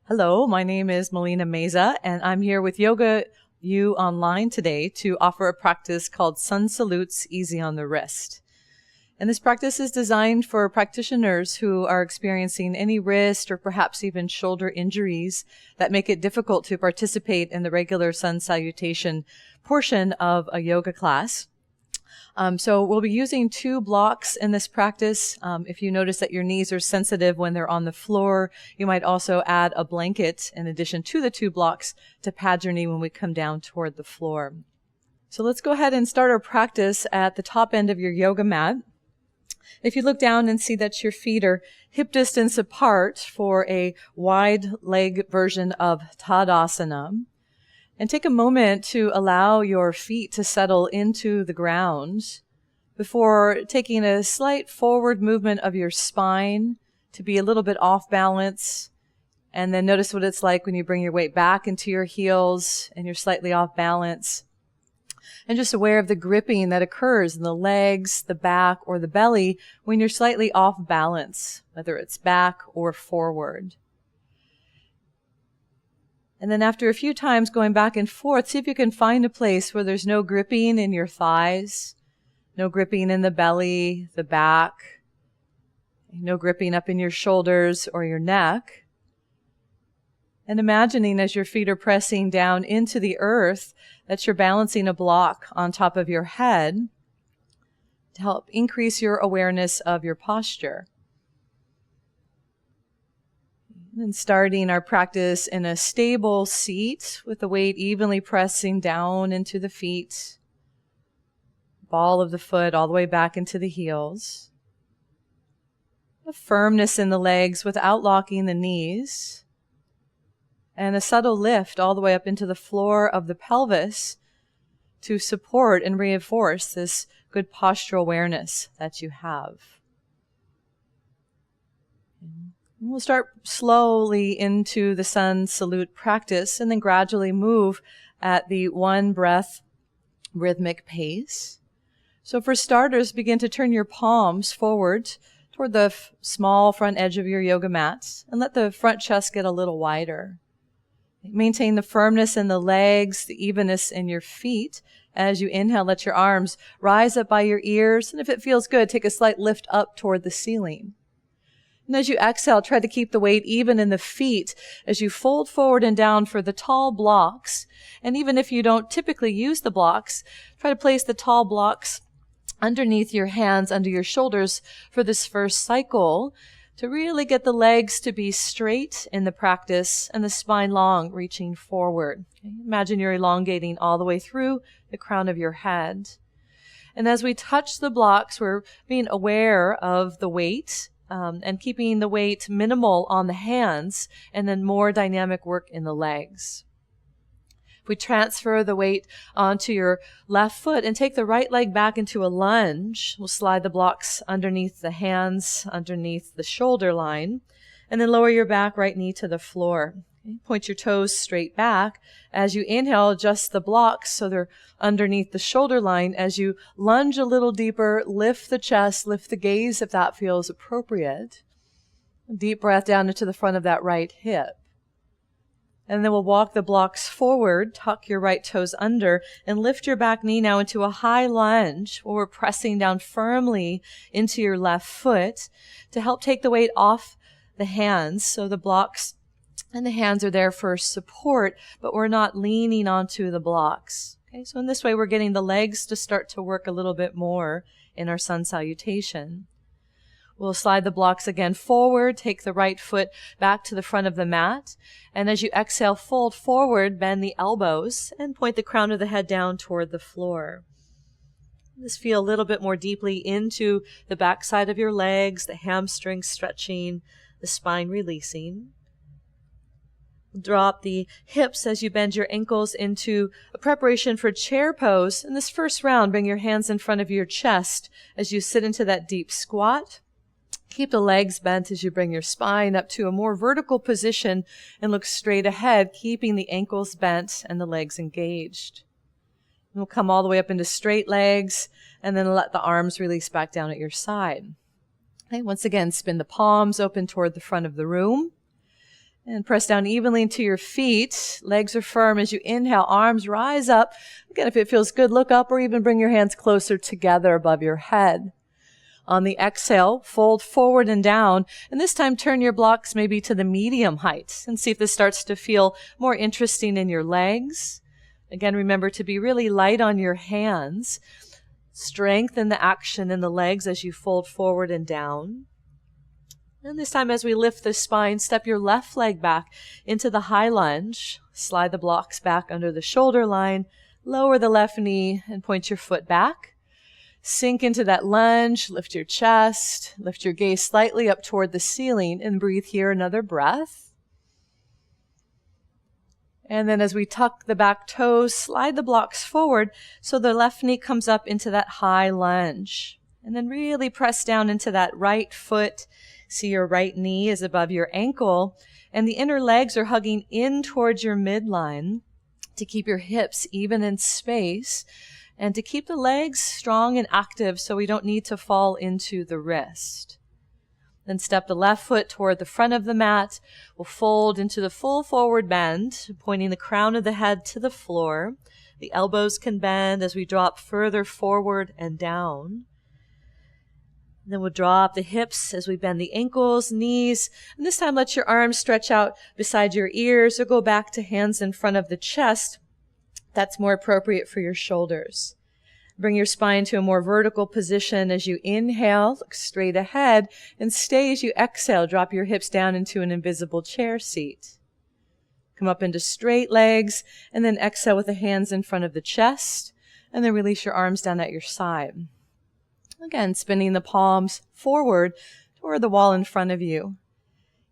Hello, my name is Melina Meza, and I'm here with Yoga U Online today to offer a practice called Sun Salutes Easy on the Wrist. And this practice is designed for practitioners who are experiencing any wrist or perhaps even shoulder injuries that make it difficult to participate in the regular Sun Salutation portion of a yoga class. So we'll be using two blocks in this practice. If you notice that your knees are sensitive when they're on the floor, you might also add a blanket in addition to the two blocks to pad your knee when we come down toward the floor. So let's go ahead and start our practice at the top end of your yoga mat. If you look down and see that your feet are hip distance apart for a wide leg version of Tadasana, and take a moment to allow your feet to settle into the ground before taking a slight forward movement of your spine to be a little bit off balance. And then notice what it's like when you bring your weight back into your heels and you're slightly off balance. And just aware of the gripping that occurs in the legs, the back, or the belly when you're slightly off balance, whether it's back or forward. And then after a few times going back and forth, see if you can find a place where there's no gripping in your thighs, no gripping in the belly, the back, no gripping up in your shoulders or your neck. And imagining as your feet are pressing down into the earth that you're balancing a block on top of your head to help increase your awareness of your posture. And starting our practice in a stable seat with the weight evenly pressing down into the feet, ball of the foot all the way back into the heels. A firmness in the legs without locking the knees. And a subtle lift all the way up into the floor of the pelvis to support and reinforce this good postural awareness that you have. We'll start slowly into the Sun Salute practice and then gradually move at the one breath rhythmic pace. So for starters, begin to turn your palms forward toward the small front edge of your yoga mat and let the front chest get a little wider. Maintain the firmness in the legs, the evenness in your feet. As you inhale, let your arms rise up by your ears. And if it feels good, take a slight lift up toward the ceiling. And as you exhale, try to keep the weight even in the feet as you fold forward and down for the tall blocks. And even if you don't typically use the blocks, try to place the tall blocks underneath your hands, under your shoulders for this first cycle to really get the legs to be straight in the practice and the spine long, reaching forward. Okay? Imagine you're elongating all the way through the crown of your head. And as we touch the blocks, we're being aware of the weight, and keeping the weight minimal on the hands, and then more dynamic work in the legs. If we transfer the weight onto your left foot and take the right leg back into a lunge, we'll slide the blocks underneath the hands, underneath the shoulder line, and then lower your back right knee to the floor. Okay? Point your toes straight back. As you inhale, adjust the blocks so they're underneath the shoulder line. As you lunge a little deeper, lift the chest, lift the gaze if that feels appropriate. Deep breath down into the front of that right hip. And then we'll walk the blocks forward, tuck your right toes under, and lift your back knee now into a high lunge where we're pressing down firmly into your left foot to help take the weight off the hands. So the blocks and the hands are there for support, but we're not leaning onto the blocks. Okay, so in this way, we're getting the legs to start to work a little bit more in our Sun Salutation. We'll slide the blocks again forward, take the right foot back to the front of the mat, and as you exhale, fold forward, bend the elbows, and point the crown of the head down toward the floor. Just feel a little bit more deeply into the backside of your legs, the hamstrings stretching, the spine releasing. Drop the hips as you bend your ankles into a preparation for chair pose. In this first round, bring your hands in front of your chest as you sit into that deep squat. Keep the legs bent as you bring your spine up to a more vertical position and look straight ahead, keeping the ankles bent and the legs engaged. And we'll come all the way up into straight legs and then let the arms release back down at your side. Okay, once again, spin the palms open toward the front of the room. And press down evenly into your feet. Legs are firm as you inhale. Arms rise up. Again, if it feels good, look up or even bring your hands closer together above your head. On the exhale, fold forward and down. And this time, turn your blocks maybe to the medium height and see if this starts to feel more interesting in your legs. Again, remember to be really light on your hands. Strengthen the action in the legs as you fold forward and down. And this time, as we lift the spine, step your left leg back into the high lunge. Slide the blocks back under the shoulder line. Lower the left knee and point your foot back. Sink into that lunge. Lift your chest. Lift your gaze slightly up toward the ceiling and breathe here another breath. And then as we tuck the back toes, slide the blocks forward so the left knee comes up into that high lunge. And then really press down into that right foot. See your right knee is above your ankle, and the inner legs are hugging in towards your midline to keep your hips even in space and to keep the legs strong and active so we don't need to fall into the wrist. Then step the left foot toward the front of the mat. We'll fold into the full forward bend, pointing the crown of the head to the floor. The elbows can bend as we drop further forward and down. Then we'll drop the hips as we bend the ankles, knees, and this time let your arms stretch out beside your ears or go back to hands in front of the chest. That's more appropriate for your shoulders. Bring your spine to a more vertical position as you inhale, look straight ahead, and stay as you exhale. Drop your hips down into an invisible chair seat. Come up into straight legs, and then exhale with the hands in front of the chest, and then release your arms down at your side. Again, spinning the palms forward toward the wall in front of you.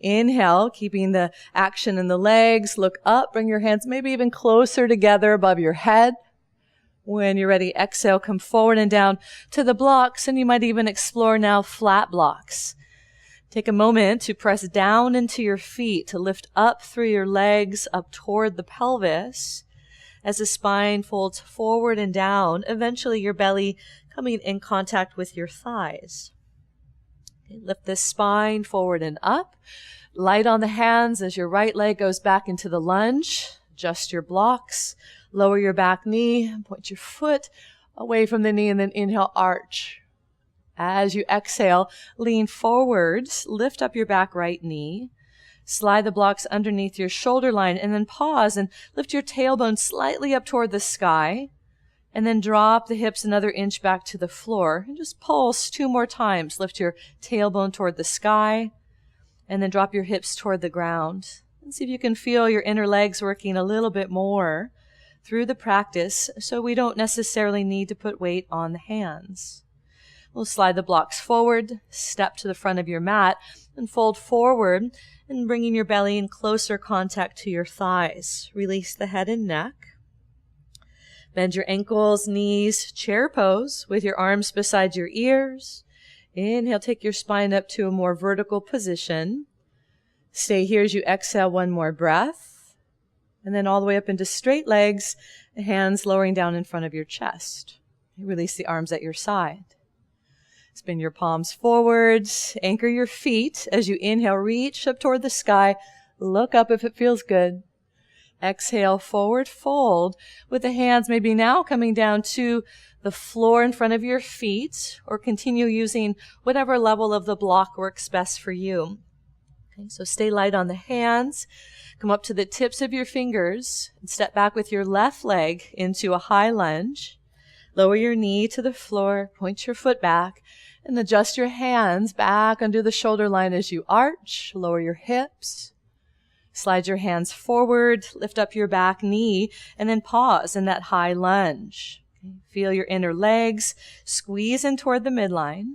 Inhale, keeping the action in the legs. Look up, bring your hands maybe even closer together above your head. When you're ready, exhale, come forward and down to the blocks, and you might even explore now flat blocks. Take a moment to press down into your feet, to lift up through your legs, up toward the pelvis. As the spine folds forward and down, eventually your belly coming in contact with your thighs. Okay, lift the spine forward and up. Light on the hands as your right leg goes back into the lunge. Adjust your blocks. Lower your back knee. Point your foot away from the knee and then inhale, arch. As you exhale, lean forwards. Lift up your back right knee. Slide the blocks underneath your shoulder line and then pause and lift your tailbone slightly up toward the sky. And then drop the hips another inch back to the floor. And just pulse 2 more times. Lift your tailbone toward the sky. And then drop your hips toward the ground. And see if you can feel your inner legs working a little bit more through the practice so we don't necessarily need to put weight on the hands. We'll slide the blocks forward, step to the front of your mat, and fold forward and bringing your belly in closer contact to your thighs. Release the head and neck. Bend your ankles, knees, chair pose with your arms beside your ears. Inhale, take your spine up to a more vertical position. Stay here as you exhale 1 more breath. And then all the way up into straight legs, hands lowering down in front of your chest. Release the arms at your side. Spin your palms forward. Anchor your feet as you inhale, reach up toward the sky. Look up if it feels good. Exhale, forward fold with the hands maybe now coming down to the floor in front of your feet, or continue using whatever level of the block works best for you. Okay, so stay light on the hands. Come up to the tips of your fingers and step back with your left leg into a high lunge. Lower your knee to the floor, point your foot back, and adjust your hands back under the shoulder line as you arch. Lower your hips. Slide your hands forward, lift up your back knee, and then pause in that high lunge. Okay. Feel your inner legs, squeeze in toward the midline,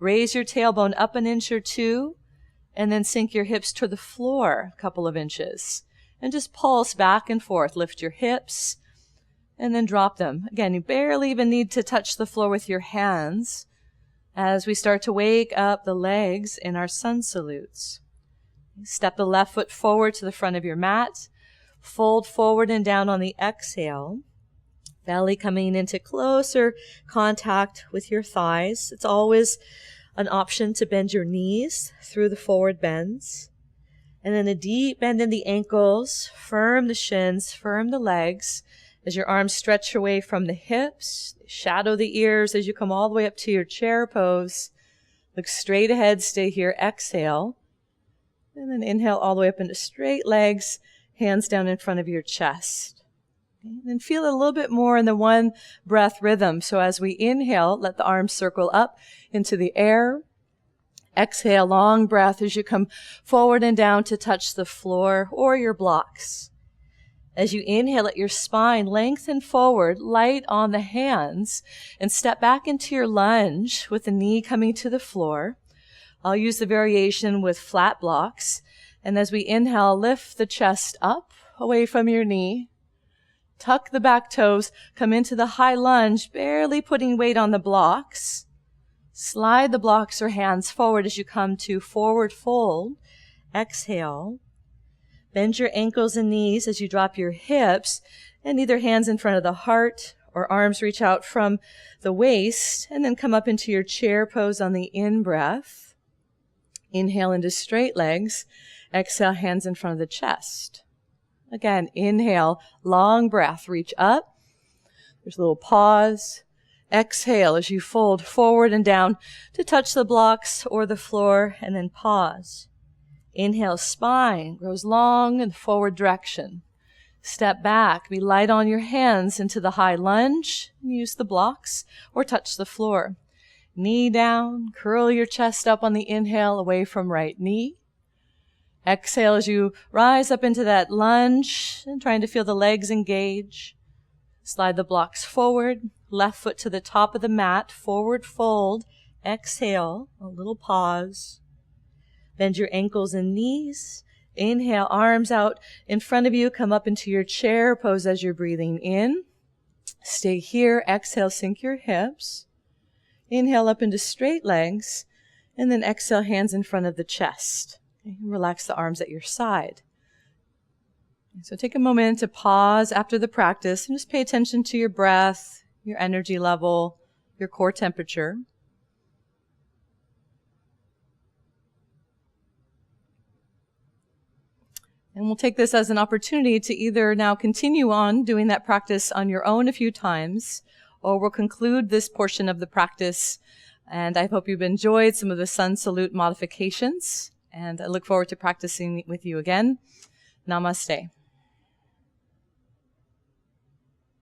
raise your tailbone up 1 inch or 2, and then sink your hips to the floor a couple of inches. And just pulse back and forth. Lift your hips, and then drop them. Again, you barely even need to touch the floor with your hands as we start to wake up the legs in our sun salutes. Step the left foot forward to the front of your mat. Fold forward and down on the exhale. Belly coming into closer contact with your thighs. It's always an option to bend your knees through the forward bends. And then a deep bend in the ankles, firm the shins, firm the legs as your arms stretch away from the hips. Shadow the ears as you come all the way up to your chair pose. Look straight ahead, stay here, exhale. And then inhale all the way up into straight legs, hands down in front of your chest. Okay. And then feel a little bit more in the one breath rhythm. So as we inhale, let the arms circle up into the air. Exhale, long breath as you come forward and down to touch the floor or your blocks. As you inhale, let your spine lengthen forward, light on the hands, and step back into your lunge with the knee coming to the floor. I'll use the variation with flat blocks. And as we inhale, lift the chest up away from your knee. Tuck the back toes, come into the high lunge, barely putting weight on the blocks. Slide the blocks or hands forward as you come to forward fold. Exhale. Bend your ankles and knees as you drop your hips, and either hands in front of the heart or arms reach out from the waist, and then come up into your chair pose on the in-breath. Inhale into straight legs. Exhale, hands in front of the chest. Again, inhale, long breath, reach up. There's a little pause. Exhale as you fold forward and down to touch the blocks or the floor, and then pause. Inhale, spine grows long in the forward direction. Step back, be light on your hands into the high lunge, and use the blocks or touch the floor. Knee down, curl your chest up on the inhale away from right knee. Exhale as you rise up into that lunge and trying to feel the legs engage. Slide the blocks forward, left foot to the top of the mat, forward fold. Exhale, a little pause. Bend your ankles and knees. Inhale, arms out in front of you. Come up into your chair pose as you're breathing in. Stay here. Exhale, sink your hips. Inhale up into straight legs. And then exhale, hands in front of the chest. Okay, relax the arms at your side. So take a moment to pause after the practice and just pay attention to your breath, your energy level, your core temperature. And we'll take this as an opportunity to either now continue on doing that practice on your own a few times, or we'll conclude this portion of the practice. And I hope you've enjoyed some of the Sun Salute modifications. And I look forward to practicing with you again. Namaste.